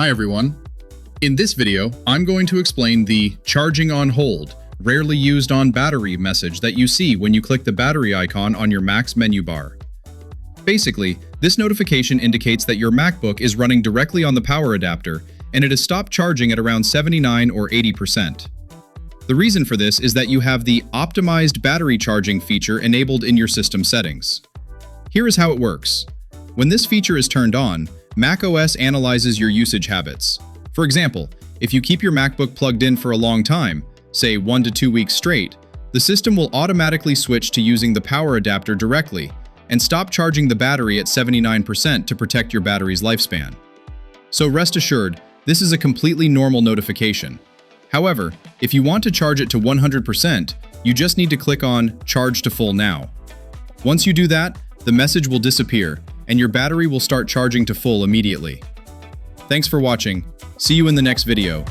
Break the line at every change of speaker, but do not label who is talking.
Hi everyone. In this video, I'm going to explain the charging on hold, rarely used on battery message that you see when you click the battery icon on your Mac's menu bar. Basically, this notification indicates that your MacBook is running directly on the power adapter and it has stopped charging at around 79 or 80%. The reason for this is that you have the optimized battery charging feature enabled in your system settings. Here is how it works. When this feature is turned on, macOS analyzes your usage habits. For example, if you keep your MacBook plugged in for a long time, say 1 to 2 weeks straight, the system will automatically switch to using the power adapter directly and stop charging the battery at 79% to protect your battery's lifespan. So rest assured, this is a completely normal notification. However, if you want to charge it to 100%, you just need to click on Charge to Full Now. Once you do that, the message will disappear and your battery will start charging to full immediately. Thanks for watching. See you in the next video.